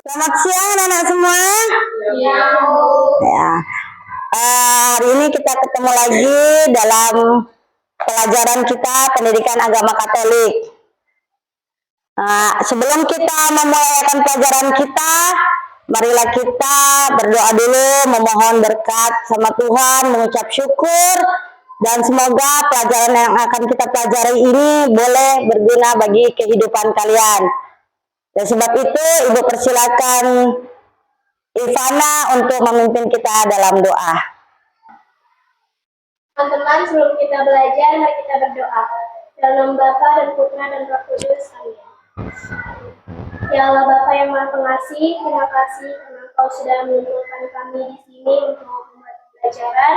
Selamat siang anak-anak semua. Ya. Hari ini kita ketemu lagi dalam pelajaran kita pendidikan agama Katolik. Sebelum kita memulai pelajaran kita, marilah kita berdoa dulu, memohon berkat sama Tuhan, mengucap syukur, dan semoga pelajaran yang akan kita pelajari ini boleh berguna bagi kehidupan kalian. Dan sebab itu, Ibu persilakan Ivana untuk memimpin kita dalam doa. Teman-teman, sebelum kita belajar, mari kita berdoa. Dalam nama Bapa dan Putra dan Roh Kudus. Amin. Ya Allah Bapa yang Maha Pengasih, terima kasih karena Engkau sudah mengumpulkan kami di sini untuk membuat pembelajaran.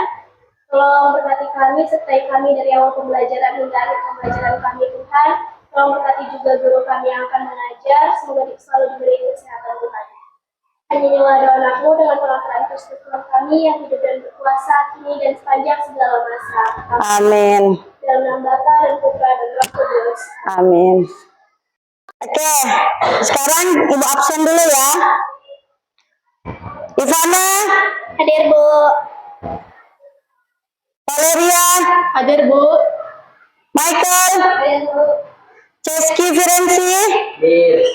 Tolong berkati kami, sertai kami dari awal pembelajaran hingga akhir pembelajaran kami Tuhan. Tolong berkati juga guru kami yang akan mengajar, semoga selalu diberi kesehatan Tuhan. Hanya nyawa doa anakmu dengan pengakuan Kristus Tuhan kami yang hidup dan berkuasa kini dan sepanjang segala masa. Amin. Dalam nama Bapa dan Putra dan Roh Kudus. Amin. Oke, sekarang Ibu absen dulu ya. Ivana. Hadir Bu. Valeria. Hadir Bu. Michael. Hadir Bu. Ceski Firenzi. Hadir.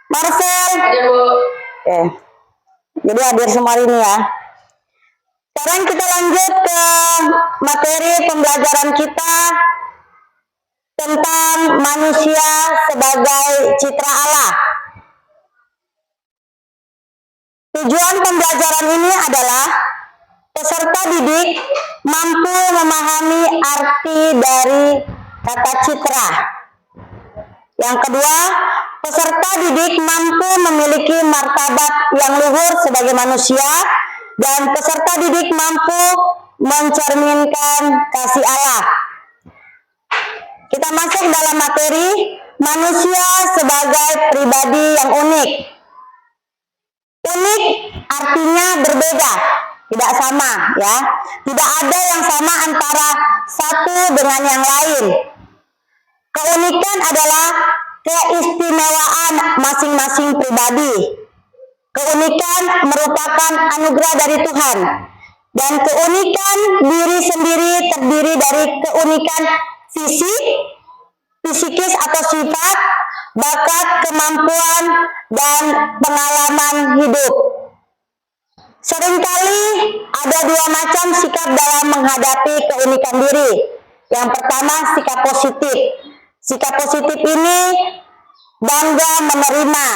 Marcel. Hadir Bu. Oke. Jadi hadir semua ini ya. Sekarang kita lanjut ke materi pembelajaran kita tentang manusia sebagai citra Allah. Tujuan pembelajaran ini adalah peserta didik mampu memahami arti dari kata citra. Yang kedua, peserta didik mampu memiliki martabat yang luhur sebagai manusia, dan peserta didik mampu mencerminkan kasih Allah. Kita masuk dalam materi manusia sebagai pribadi yang unik. Unik artinya berbeda, tidak sama ya. Tidak ada yang sama antara satu dengan yang lain. Keunikan adalah keistimewaan masing-masing pribadi. Keunikan merupakan anugerah dari Tuhan. Dan keunikan diri sendiri terdiri dari keunikan fisik, psikis atau sifat, bakat, kemampuan, dan pengalaman hidup. Seringkali ada dua macam sikap dalam menghadapi keunikan diri. Yang pertama, sikap positif. Sikap positif ini bangga menerima.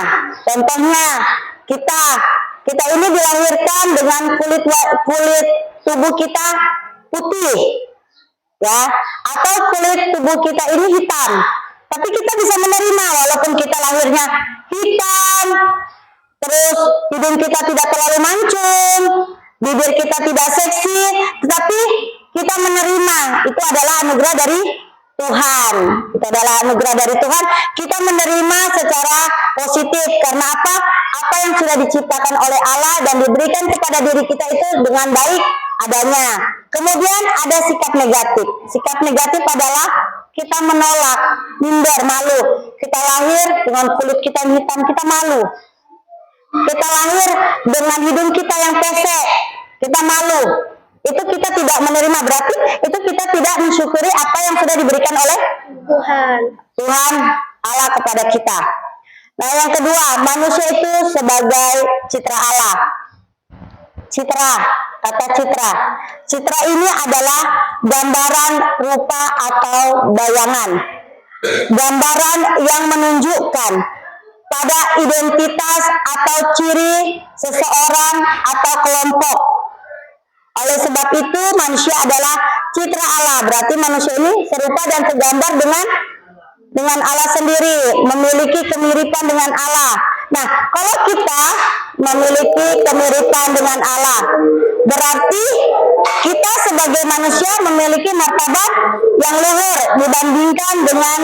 Contohnya, kita ini dilahirkan dengan kulit tubuh kita putih, ya, atau kulit tubuh kita ini hitam. Tapi kita bisa menerima walaupun kita lahirnya hitam, terus hidung kita tidak terlalu mancung, bibir kita tidak seksi, tetapi kita menerima. Itu adalah anugerah dari Tuhan. Itu adalah anugerah dari Tuhan. Kita menerima secara positif. Karena apa? Apa yang sudah diciptakan oleh Allah dan diberikan kepada diri kita itu dengan baik adanya. Kemudian ada sikap negatif. Sikap negatif adalah kita menolak, minder, malu. Kita lahir dengan kulit kita yang hitam, kita malu. Kita lahir dengan hidung kita yang pesek, kita malu. Itu kita tidak menerima, berarti itu kita tidak mensyukuri apa yang sudah diberikan oleh Tuhan Allah kepada kita. Nah, yang kedua, manusia itu sebagai citra Allah. Citra, kata citra. Citra ini adalah gambaran rupa atau bayangan. Gambaran yang menunjukkan pada identitas atau ciri seseorang atau kelompok. Oleh sebab itu manusia adalah citra Allah. Berarti manusia ini serupa dan segambar dengan Allah sendiri, memiliki kemiripan dengan Allah. Nah, kalau kita memiliki kemiripan dengan Allah, berarti kita sebagai manusia memiliki martabat yang luhur dibandingkan dengan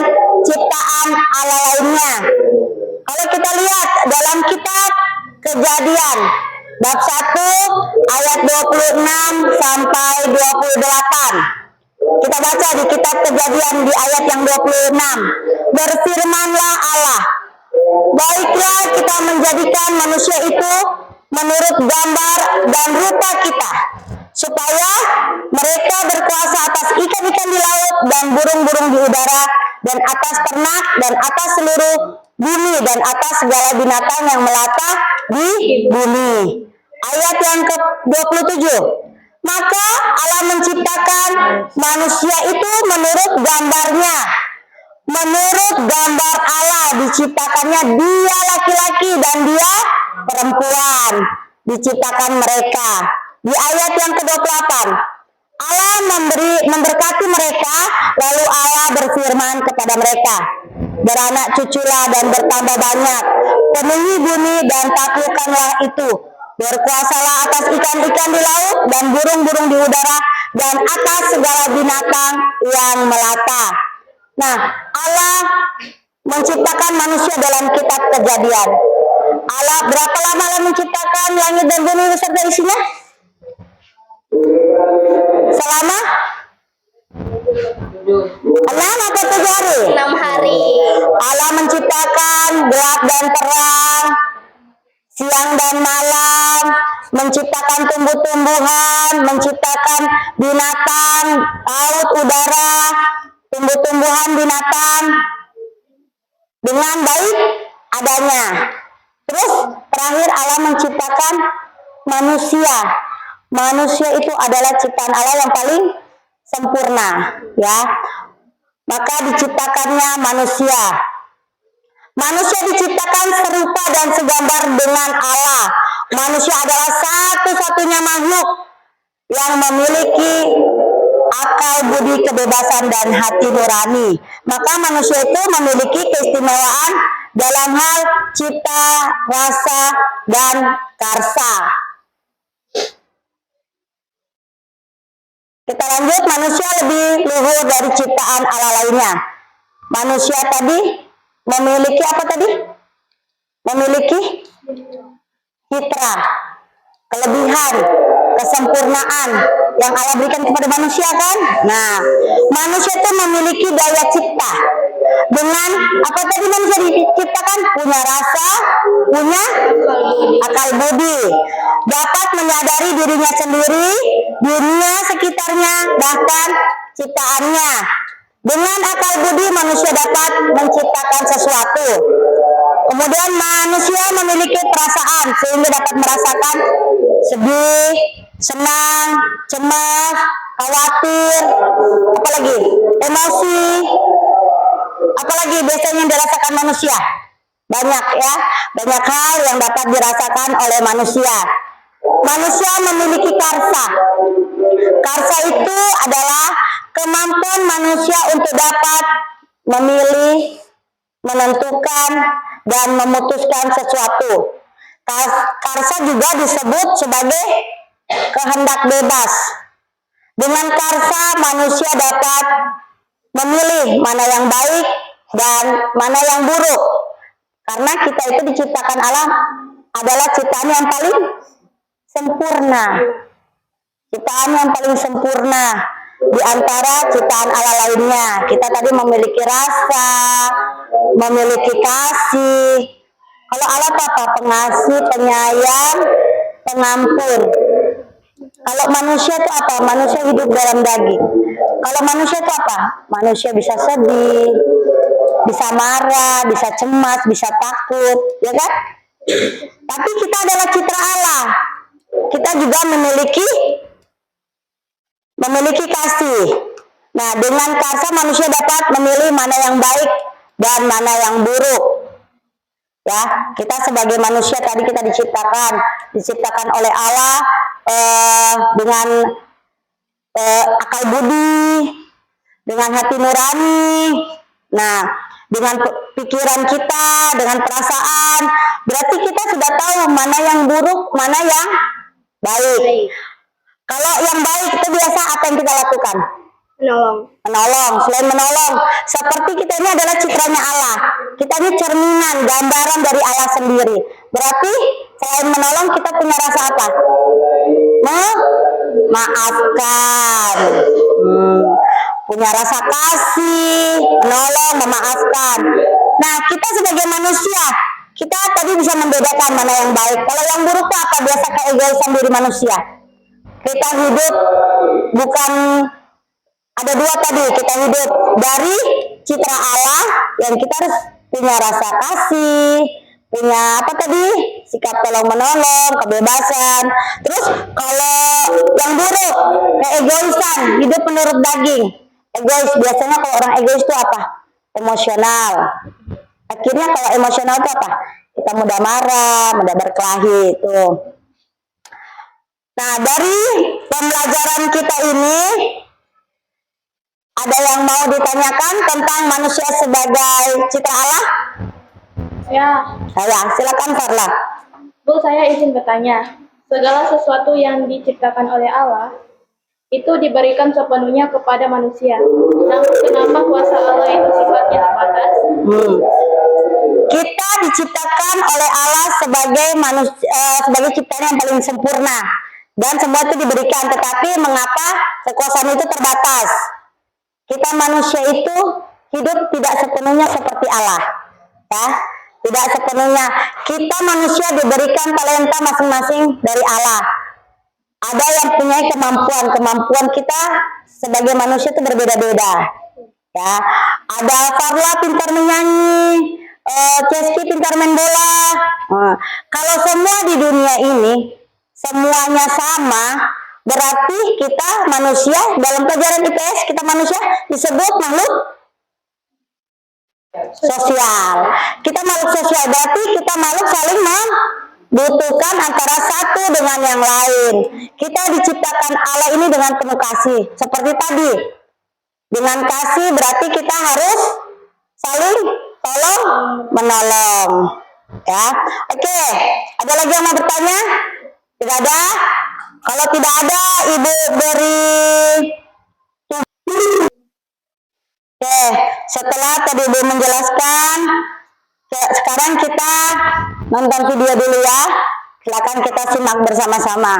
ciptaan Allah lainnya. Kalau kita lihat dalam kitab Kejadian bab 1 ayat 26 sampai 28. Kita baca di kitab Kejadian di ayat yang 26. Berfirmanlah Allah, Baiklah kita menjadikan manusia itu menurut gambar dan rupa kita, supaya mereka berkuasa atas ikan-ikan di laut dan burung-burung di udara, dan atas ternak, dan atas seluruh bumi, dan atas segala binatang yang melata di bumi. Ayat yang ke-27. Maka Allah menciptakan manusia itu menurut gambarnya. Menurut gambar Allah diciptakannya, dia laki-laki dan dia perempuan. Diciptakan mereka. Di ayat yang ke-28. Allah memberkati mereka, lalu Allah berfirman kepada mereka, beranak cuculah dan bertambah banyak, penuhi bumi dan taklukkanlah itu, berkuasalah atas ikan-ikan di laut dan burung-burung di udara, dan atas segala binatang yang melata. Nah, Allah menciptakan manusia dalam kitab Kejadian. Allah berapa lama Allah menciptakan langit dan bumi beserta isinya? Selama 6 atau 7 hari? 6 hari. Allah menciptakan gelap dan terang, siang dan malam, menciptakan tumbuh-tumbuhan, menciptakan binatang, laut, udara, tumbuh-tumbuhan, binatang dengan baik adanya. Terus terakhir Allah menciptakan manusia. Manusia itu adalah ciptaan Allah yang paling sempurna, ya. Maka diciptakannya manusia. Manusia diciptakan serupa dan segambar dengan Allah. Manusia adalah satu-satunya makhluk yang memiliki akal, budi, kebebasan, dan hati nurani. Maka manusia itu memiliki keistimewaan dalam hal cita, rasa, dan karsa. Kita lanjut, manusia lebih luhur dari ciptaan Allah lainnya. Manusia tadi memiliki apa tadi? Memiliki fitrah, kelebihan, kesempurnaan yang Allah berikan kepada manusia, kan? Nah, manusia itu memiliki daya cipta. Dengan apa tadi manusia diciptakan? Punya rasa, punya akal budi, dapat menyadari dirinya sendiri, dunia sekitarnya, bahkan ciptaannya. Dengan akal budi manusia dapat menciptakan sesuatu. Kemudian manusia memiliki perasaan sehingga dapat merasakan sedih, senang, cemas, khawatir, apalagi emosi, apalagi biasanya yang dirasakan manusia. Banyak, ya, banyak hal yang dapat dirasakan oleh manusia. Manusia memiliki karsa. Karsa itu adalah kemampuan manusia untuk dapat memilih, menentukan, dan memutuskan sesuatu. Karsa juga disebut sebagai kehendak bebas. Dengan karsa manusia dapat memilih mana yang baik dan mana yang buruk. Karena kita itu diciptakan Allah adalah ciptaan yang paling sempurna. Ciptaan yang paling sempurna di antara ciptaan Allah lainnya. Kita tadi memiliki rasa, memiliki kasih. Kalau Allah apa? Pengasih, penyayang, pengampun. Kalau manusia itu apa? Manusia hidup dalam daging. Kalau manusia itu apa? Manusia bisa sedih, bisa marah, bisa cemas, bisa takut, ya kan? Tapi kita adalah citra Allah. Kita juga memiliki kasih. Nah, dengan karsa manusia dapat memilih mana yang baik dan mana yang buruk. Ya, kita sebagai manusia tadi kita diciptakan oleh Allah dengan akal budi, dengan hati nurani. Nah, dengan pikiran kita, dengan perasaan, berarti kita sudah tahu mana yang buruk, mana yang baik. Kalau yang baik itu biasa apa yang kita lakukan? Menolong. Selain menolong, seperti kita ini adalah citranya Allah. Kita ini cerminan, gambaran dari Allah sendiri. Berarti selain menolong kita punya rasa apa? Memaafkan. Punya rasa kasih, menolong, memaafkan. Nah, kita sebagai manusia, kita tadi bisa membedakan mana yang baik. Kalau yang buruk itu apa? Biasa keegoisan diri manusia. Kita hidup bukan, ada dua tadi, kita hidup dari citra Allah yang kita harus punya rasa kasih, punya apa tadi, sikap tolong menolong, kebebasan. Terus kalau yang buruk, keegoisan, hidup menurut daging. Egois, biasanya kalau orang egois itu apa? Emosional. Akhirnya kalau emosional itu apa? Kita mudah marah, mudah berkelahi itu. Nah, dari pembelajaran kita ini ada yang mau ditanyakan tentang manusia sebagai citra Allah? Ya, Ya, silakan Farla. Bu, saya izin bertanya. Segala sesuatu yang diciptakan oleh Allah itu diberikan sepenuhnya kepada manusia. Namun kenapa kuasa Allah itu sifatnya terbatas? Kita diciptakan oleh Allah sebagai manusia, sebagai ciptaan yang paling sempurna, dan semua itu diberikan. Tetapi mengapa kekuasaan itu terbatas? Kita manusia itu hidup tidak sepenuhnya seperti Allah, ya, tidak sepenuhnya. Kita manusia diberikan talenta masing-masing dari Allah. Ada yang punya kemampuan kita sebagai manusia itu berbeda-beda, ya. Ada Farla pintar menyanyi, Ceski pintar main bola. Kalau semua di dunia ini semuanya sama, berarti kita manusia, dalam pelajaran IPS kita manusia disebut makhluk sosial. Kita makhluk sosial, berarti kita makhluk saling membutuhkan antara satu dengan yang lain. Kita diciptakan Allah ini dengan penuh kasih. Seperti tadi, dengan kasih berarti kita harus saling tolong menolong, ya. Oke, ada lagi yang mau bertanya? Tidak ada? Kalau tidak ada, Ibu beri. Oke, setelah tadi Ibu menjelaskan, sekarang kita nonton video dulu ya. Silakan kita simak bersama-sama.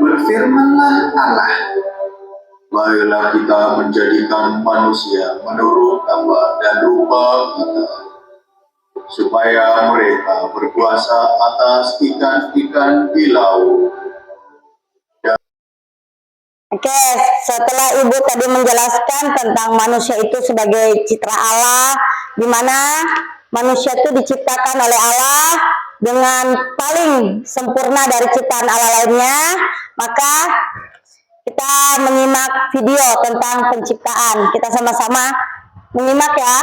Berfirmanlah Allah, marilah kita menjadikan manusia menurut gambar dan rupa kita, supaya mereka berkuasa atas ikan-ikan di laut. Oke, setelah Ibu tadi menjelaskan tentang manusia itu sebagai citra Allah, di mana manusia itu diciptakan oleh Allah dengan paling sempurna dari ciptaan Allah lainnya, maka kita menyimak video tentang penciptaan. Kita sama-sama menyimak ya.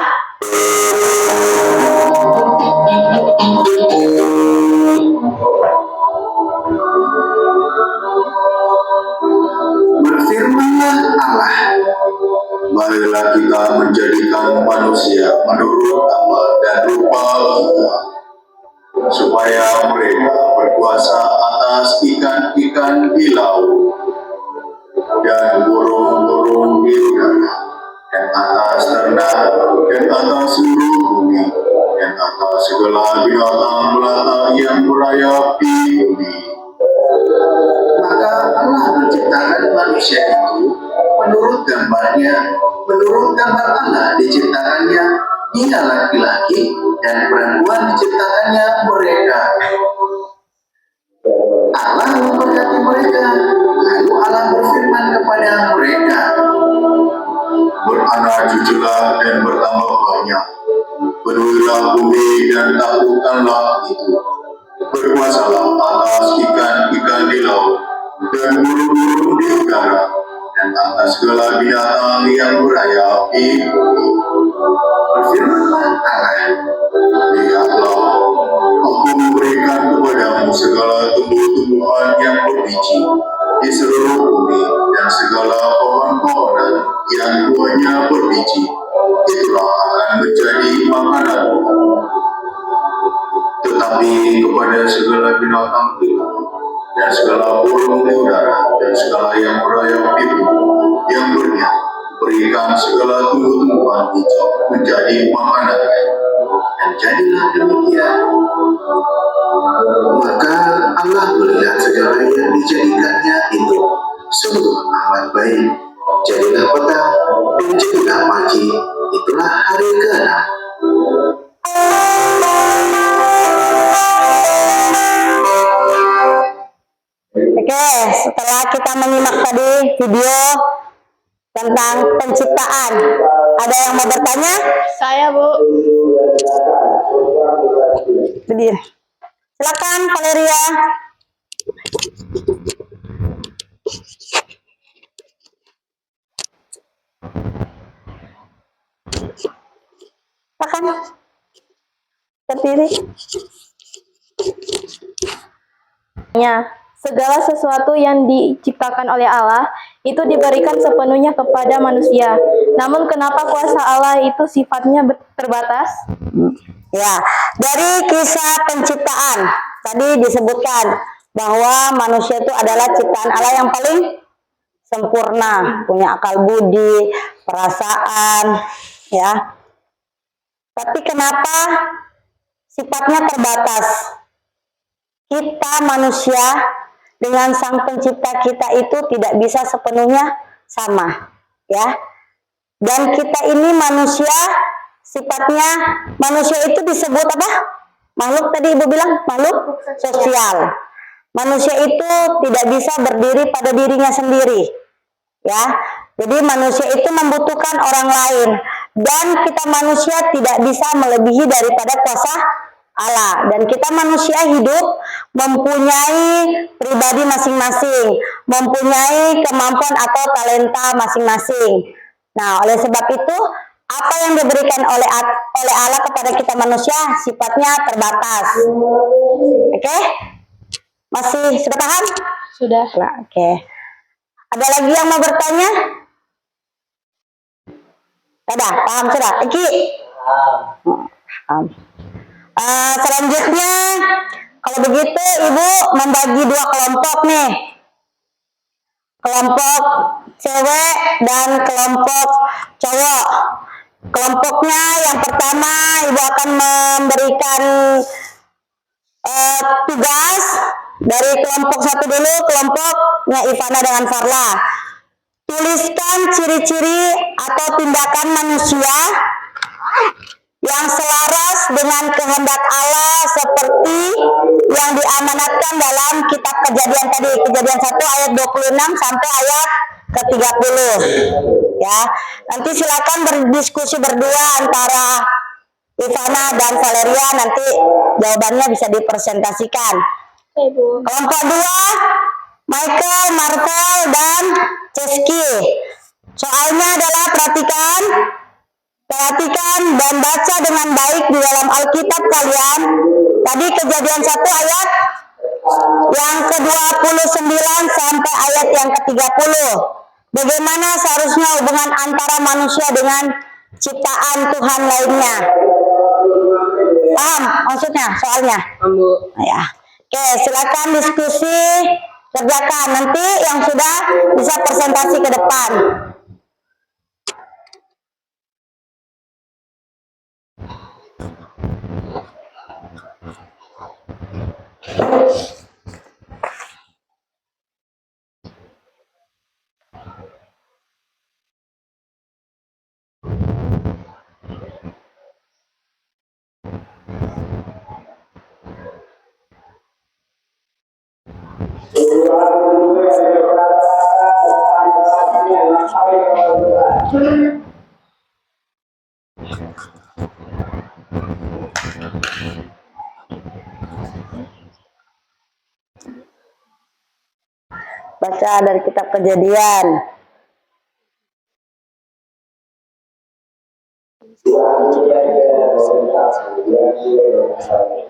Berfirmanlah Allah, marilah kita menjadikan manusia menurut gambar dan rupa kita, supaya mereka berkuasa atas ikan-ikan di laut, dan burung-burung di udara, dan atas ternak, dan atas seluruh bumi, dan atas segala binatang melata yang merayap di bumi. Maka Allah menciptakan manusia itu menurut gambarnya, menurut gambar Allah diciptakannya, ia laki-laki dan perempuan diciptakannya mereka. Allah memberkati mereka, lalu Allah berfirman kepada mereka, beranak cuculah dan bertambah banyak, penuhilah bumi dan taklukkanlah itu, berkuasalah atas ikan-ikan di laut dan burung-burung di udara, dan atas segala binatang yang berayap di bumi. Berfirmanlah Allah, lihatlah, aku memberikan kepadamu segala tumbuh-tumbuhan yang berbiji di seluruh bumi, dan segala pohon-pohonan yang buahnya berbiji, itulah akan menjadi makananmu. Tetapi kepada segala binatang di bumi, dan segala burung di udara, dan segala yang berayap di bumi, yang berniat, berikan segala tumbuh-tumbuhan hijau menjadi makanannya. dan jadilah demikian. Maka Allah melihat segala yang dijadikannya itu sungguh amat baik. Jadilah petang dan jadilah pagi, itulah hari ke-6. Oke, setelah kita menyimak tadi video tentang penciptaan, ada yang mau bertanya? Saya, Bu. Berdiri. Silakan Valeria. Silakan. Berdiri. Segala sesuatu yang diciptakan oleh Allah itu diberikan sepenuhnya kepada manusia. Namun kenapa kuasa Allah itu sifatnya terbatas? Ya, dari kisah penciptaan tadi disebutkan bahwa manusia itu adalah ciptaan Allah yang paling sempurna, punya akal budi, perasaan, ya. Tapi kenapa sifatnya terbatas? Kita manusia dengan sang pencipta kita itu tidak bisa sepenuhnya sama, ya. Dan kita ini manusia, sifatnya manusia itu disebut apa? Makhluk, tadi Ibu bilang makhluk sosial. Manusia itu tidak bisa berdiri pada dirinya sendiri, ya. Jadi manusia itu membutuhkan orang lain, dan kita manusia tidak bisa melebihi daripada kuasa Allah. Dan kita manusia hidup mempunyai pribadi masing-masing, mempunyai kemampuan atau talenta masing-masing. Nah, oleh sebab itu, apa yang diberikan oleh Allah kepada kita manusia sifatnya terbatas. Oke? Masih sudah paham? Sudah. Nah, oke. Ada lagi yang mau bertanya? Ada, paham sudah? Iki? Paham. Selanjutnya, kalau begitu Ibu membagi dua kelompok nih. Kelompok cewek dan kelompok cowok. Kelompoknya yang pertama Ibu akan memberikan tugas dari kelompok satu dulu, kelompoknya Ivana dengan Farla. Tuliskan ciri-ciri atau tindakan manusia yang selaras dengan kehendak Allah seperti yang diamanatkan dalam kitab Kejadian tadi, Kejadian 1 ayat 26 sampai ayat ke-30. Ya, nanti silakan berdiskusi berdua antara Ivana dan Valeria, nanti jawabannya bisa dipresentasikan. Kelompok 2, Michael, Marvel, dan Ceski. Soalnya adalah perhatikan dan baca dengan baik di dalam Alkitab kalian. Tadi Kejadian 1 ayat yang ke-29 sampai ayat yang ke-30. Bagaimana seharusnya hubungan antara manusia dengan ciptaan Tuhan lainnya. Paham maksudnya soalnya? Ya. Oke, silakan diskusi, kerjakan. Nanti yang sudah bisa presentasi ke depan. Baca dari kitab Kejadian.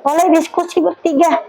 Boleh diskusi bertiga.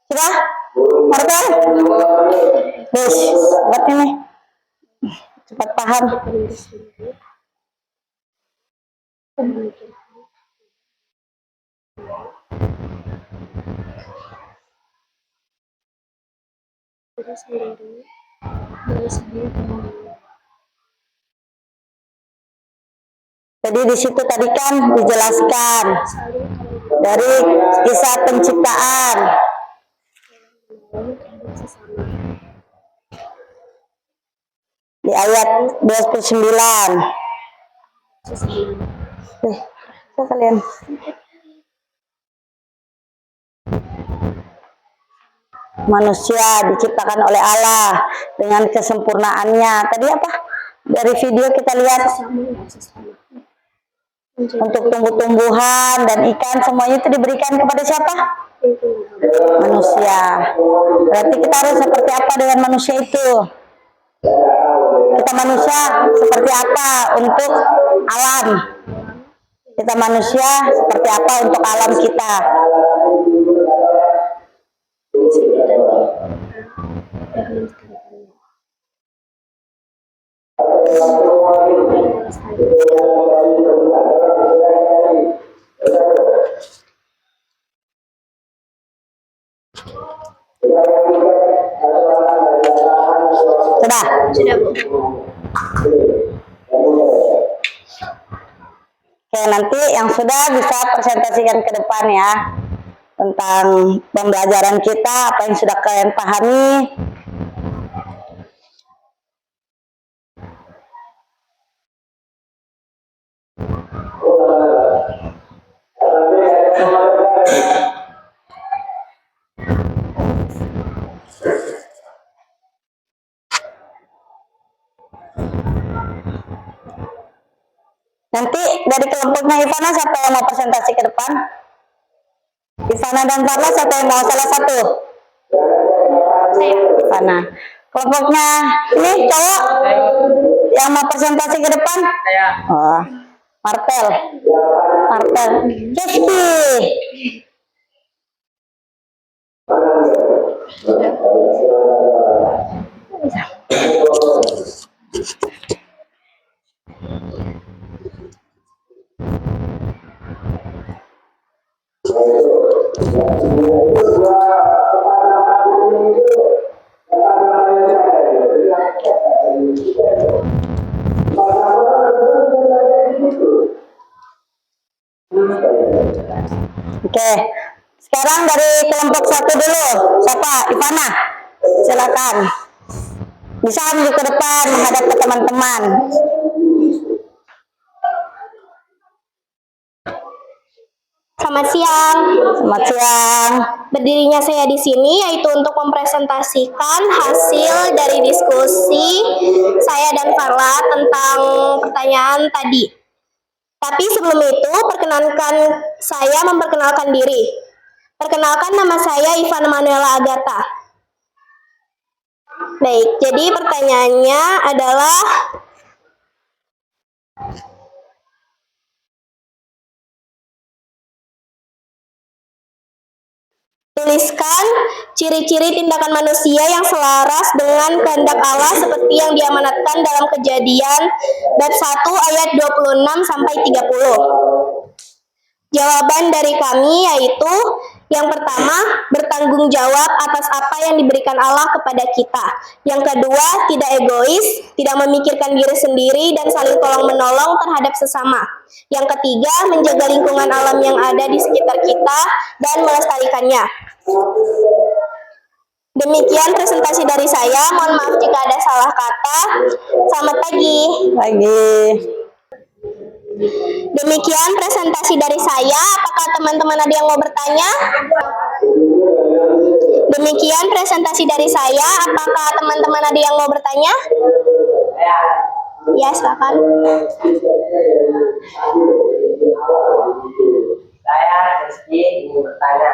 Sudah? Martel? Terus, buat ini. Cepat paham. Jadi di situ tadi kan dijelaskan dari kisah penciptaan. Di ayat 29. Kalian. Manusia diciptakan oleh Allah dengan kesempurnaannya. Tadi apa? Dari video kita lihat. Untuk tumbuh-tumbuhan dan ikan semuanya itu diberikan kepada siapa? Manusia. Berarti kita harus seperti apa dengan manusia itu? Kita manusia seperti apa untuk alam? Kita manusia seperti apa untuk alam kita? Sudah? Sudah, Bu. Oke, nanti yang sudah bisa presentasikan ke depan ya tentang pembelajaran kita, apa yang sudah kalian pahami. Nanti dari kelompoknya Ivana siapa yang mau presentasi ke depan? Ivana dan Farla siapa yang mau salah satu? Ivana. Kelompoknya ini cowok yang mau presentasi ke depan? Oh, Martel. Martel. Keski. Oke, sekarang dari kelompok satu dulu, siapa? Ivana, silakan. Bisa maju ke depan menghadap ke teman-teman. Selamat siang. Selamat siang. Berdirinya saya di sini yaitu untuk mempresentasikan hasil dari diskusi saya dan Farla tentang pertanyaan tadi. Tapi sebelum itu, perkenankan saya memperkenalkan diri. Perkenalkan, nama saya Ivana Manuela Agatha. Baik, jadi pertanyaannya adalah Tuliskan ciri-ciri tindakan manusia yang selaras dengan kehendak Allah seperti yang diamanatkan dalam Kejadian bab 1 ayat 26 sampai 30. Jawaban dari kami yaitu yang pertama, bertanggung jawab atas apa yang diberikan Allah kepada kita. Yang kedua, tidak egois, tidak memikirkan diri sendiri dan saling tolong-menolong terhadap sesama. Yang ketiga, menjaga lingkungan alam yang ada di sekitar kita dan melestarikannya. Demikian presentasi dari saya. Mohon maaf jika ada salah kata. Selamat pagi. Demikian presentasi dari saya. Apakah teman-teman ada yang mau bertanya? Demikian presentasi dari saya. Apakah teman-teman ada yang mau bertanya? Ya, silakan. Saya Rizky ingin bertanya.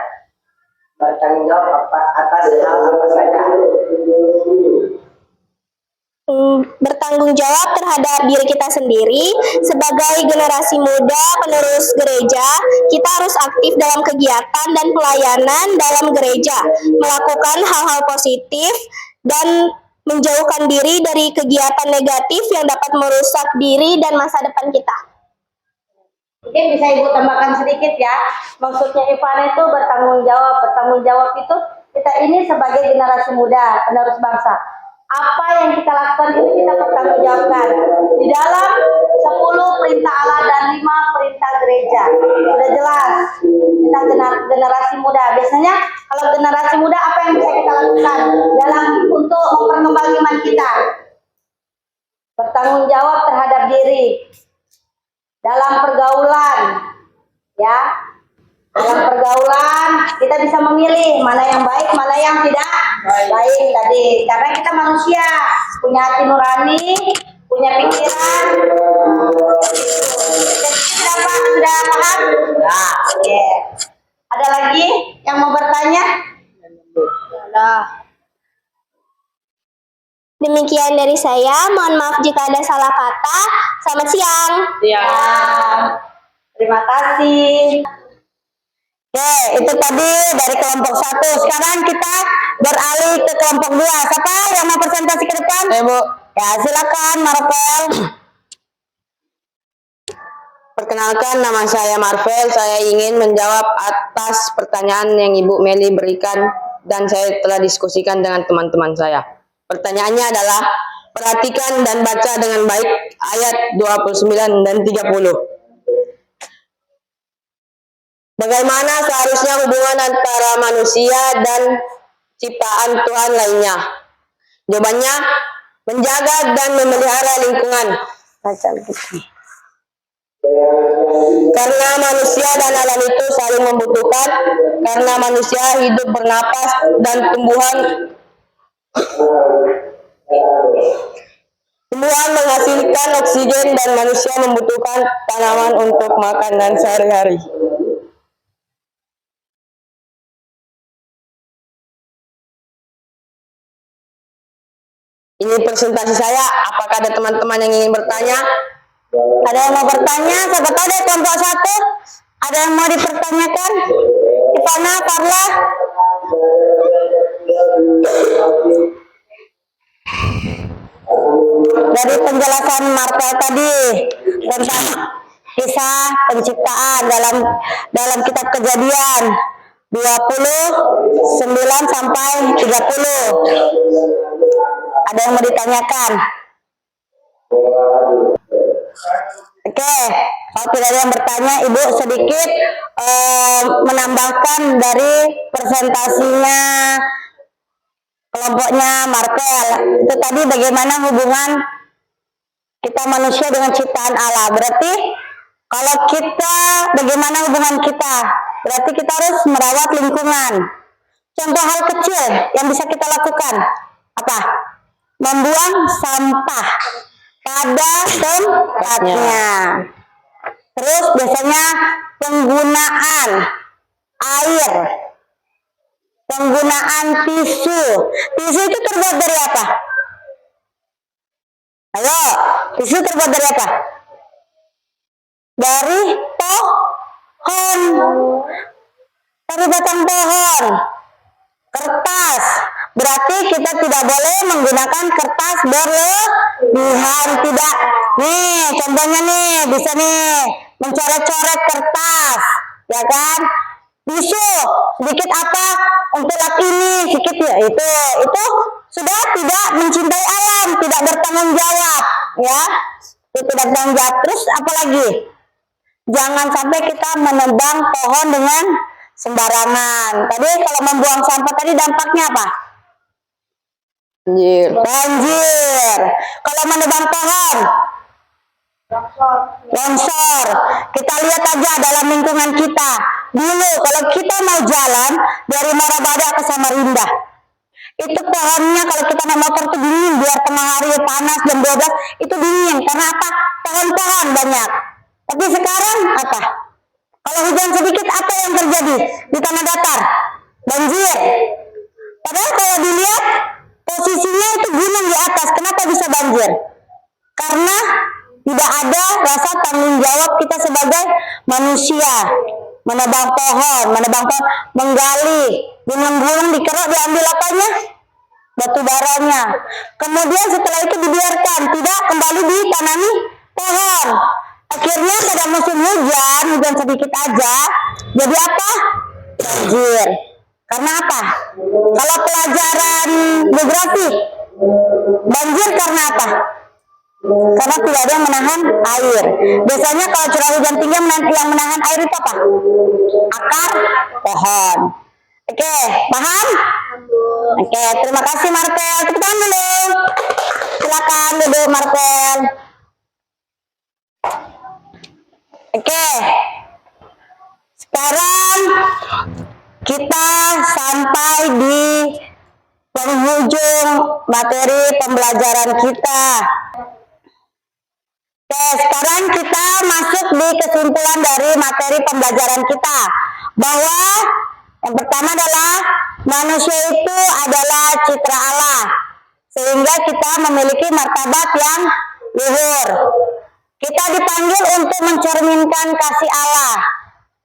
Bertanggung jawab atas hal apa saja? Bertanggung jawab terhadap diri kita sendiri. Sebagai generasi muda penerus gereja, kita harus aktif dalam kegiatan dan pelayanan dalam gereja, melakukan hal-hal positif dan menjauhkan diri dari kegiatan negatif yang dapat merusak diri dan masa depan kita. Mungkin bisa Ibu tambahkan sedikit ya. Maksudnya Ivana itu bertanggung jawab. Bertanggung jawab itu kita ini sebagai generasi muda penerus bangsa. Apa yang kita lakukan itu kita bertanggung jawabkan di dalam 10 perintah Allah dan 5 perintah gereja. Sudah jelas kita generasi muda. Biasanya kalau generasi muda apa yang bisa kita lakukan dalam untuk memperkembang iman kita? Bertanggung jawab terhadap diri dalam pergaulan, ya. Dalam pergaulan kita bisa memilih mana yang baik, mana yang tidak baik tadi. Karena kita manusia, punya hati nurani, punya pikiran. Sudah paham? Ya. Oke. Ada lagi yang mau bertanya? Ada. Demikian dari saya. Mohon maaf jika ada salah kata. Selamat siang. Siang. Terima kasih. Oke, itu tadi dari kelompok 1. Sekarang kita beralih ke kelompok 2. Siapa yang mau presentasi ke depan? Bu. Ya, silakan Marvel. Perkenalkan, nama saya Marvel. Saya ingin menjawab atas pertanyaan yang Ibu Meli berikan dan saya telah diskusikan dengan teman-teman saya. Pertanyaannya adalah, perhatikan dan baca dengan baik ayat 29 dan 30. Bagaimana seharusnya hubungan antara manusia dan ciptaan Tuhan lainnya? Jawabannya, menjaga dan memelihara lingkungan. Karena manusia dan alam itu saling membutuhkan, karena manusia hidup bernapas dan tumbuhan menghasilkan oksigen dan manusia membutuhkan tanaman untuk makanan sehari-hari. Ini presentasi saya. Apakah ada teman-teman yang ingin bertanya? Ada yang mau bertanya? Siapa tahu dari kelompok 1 ada yang mau dipertanyakan? Ivana, Carla? Dari penjelasan Marta tadi tentang kisah penciptaan dalam kitab Kejadian 29 sampai 30. Ada yang mau ditanyakan? Oke, kalau tidak ada yang bertanya, Ibu sedikit menambahkan dari presentasinya kelompoknya Martel. Itu tadi bagaimana hubungan kita manusia dengan ciptaan Allah. Berarti kalau kita, bagaimana hubungan kita? Berarti kita harus merawat lingkungan. Contoh hal kecil yang bisa kita lakukan apa? Membuang sampah pada tempatnya. Terus biasanya penggunaan air, penggunaan tisu. Tisu itu terbuat dari apa? Ayo, tisu terbuat dari apa? Dari pohon, dari batang pohon. Kertas. Berarti kita tidak boleh menggunakan kertas berlebihan. Tidak. Nih, contohnya nih, bisa nih mencoret-coret kertas, ya kan? Tisu, sedikit apa untuk lap ini, sedikit ya itu sudah tidak mencintai alam, tidak bertanggung jawab, ya. Itu tidak bertanggung jawab. Terus apalagi? Jangan sampai kita menebang pohon dengan sembarangan. Tadi kalau membuang sampah tadi dampaknya apa? Banjir. Kalau menebang pohon, longsor. Kita lihat aja dalam lingkungan kita. Dulu kalau kita mau jalan dari Morabada ke Samarinda, itu pohonnya kalau kita naik motor itu dingin, biar tengah hari panas jam 12 itu dingin. Karena apa? Pohon-pohon banyak. Tapi sekarang apa? Kalau hujan sedikit apa yang terjadi di tanah datar? Banjir. Padahal kalau dilihat posisinya itu gunung di atas, kenapa bisa banjir? Karena tidak ada rasa tanggung jawab kita sebagai manusia. Menebang pohon, menggali, gunung-gunung dikerok, diambil apanya? Batu baranya. Kemudian setelah itu dibiarkan, tidak kembali ditanami pohon. Akhirnya pada musim hujan sedikit aja, jadi apa? Banjir. Karena apa? Kalau pelajaran geografi, banjir karena apa? Karena tidak ada yang menahan air. Biasanya kalau curah hujan tinggi yang menahan air itu apa? Akar pohon. Oke, paham? Oke, terima kasih Marvel. Tepuk tangan dulu. Silakan duduk Marvel. Oke. Sekarang kita sampai di penghujung materi pembelajaran kita. Oke, sekarang kita masuk di kesimpulan dari materi pembelajaran kita, bahwa yang pertama adalah manusia itu adalah citra Allah, sehingga kita memiliki martabat yang luhur. Kita dipanggil untuk mencerminkan kasih Allah,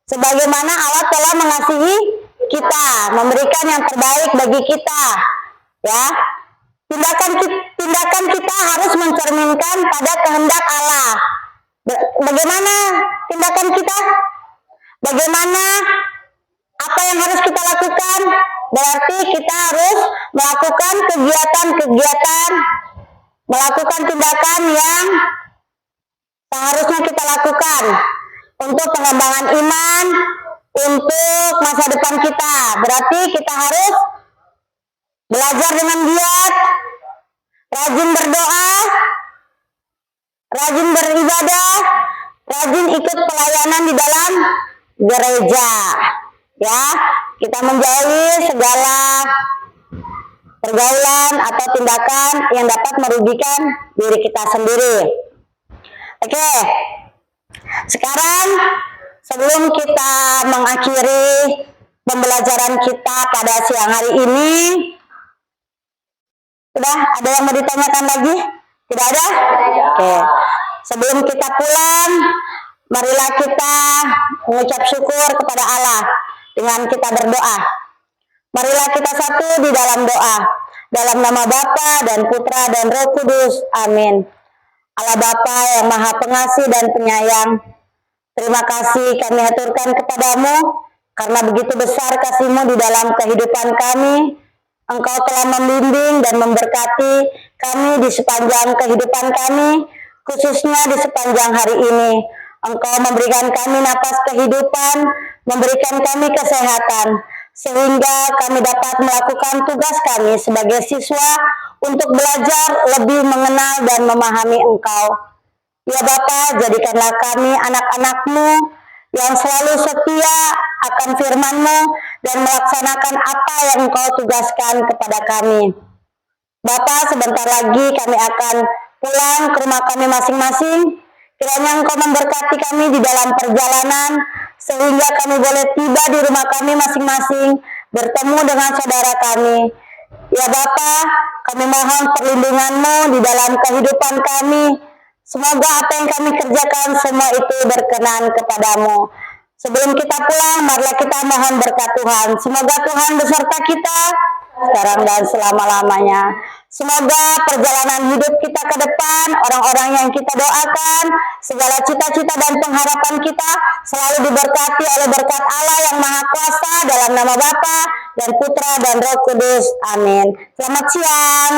sebagaimana Allah telah mengasihi kita, memberikan yang terbaik bagi kita, ya. Tindakan kita harus mencerminkan pada kehendak Allah. Bagaimana tindakan kita? Bagaimana apa yang harus kita lakukan? Berarti kita harus melakukan kegiatan-kegiatan, melakukan tindakan yang seharusnya kita lakukan untuk pengembangan iman, untuk masa depan kita. Berarti kita harus belajar dengan giat, rajin berdoa, rajin beribadah, rajin ikut pelayanan di dalam gereja. Ya, kita menjauhi segala pergaulan atau tindakan yang dapat merugikan diri kita sendiri. Oke, sekarang sebelum kita mengakhiri pembelajaran kita pada siang hari ini, sudah ada yang mau ditanyakan lagi? Tidak ada? Oke. Sebelum kita pulang, marilah kita mengucap syukur kepada Allah dengan kita berdoa. Marilah kita satu di dalam doa. Dalam nama Bapa dan Putra dan Roh Kudus. Amin. Allah Bapa yang Maha Pengasih dan Penyayang, terima kasih kami haturkan kepadamu, karena begitu besar kasih-Mu di dalam kehidupan kami. Engkau telah membimbing dan memberkati kami di sepanjang kehidupan kami, khususnya di sepanjang hari ini. Engkau memberikan kami napas kehidupan, memberikan kami kesehatan, sehingga kami dapat melakukan tugas kami sebagai siswa untuk belajar lebih mengenal dan memahami Engkau. Ya Bapa, jadikanlah kami anak-anak-Mu yang selalu setia akan firman-Mu dan melaksanakan apa yang Engkau tugaskan kepada kami. Bapa, sebentar lagi kami akan pulang ke rumah kami masing-masing. Kiranya Engkau memberkati kami di dalam perjalanan, sehingga kami boleh tiba di rumah kami masing-masing, bertemu dengan saudara kami. Ya Bapa, kami mohon perlindungan-Mu di dalam kehidupan kami. Semoga apa yang kami kerjakan semua itu berkenan kepadamu. Sebelum kita pulang, marilah kita mohon berkat Tuhan. Semoga Tuhan beserta kita sekarang dan selama-lamanya. Semoga perjalanan hidup kita ke depan, orang-orang yang kita doakan, segala cita-cita dan pengharapan kita selalu diberkati oleh berkat Allah yang Maha Kuasa dalam nama Bapa dan Putra dan Roh Kudus. Amin. Selamat siang.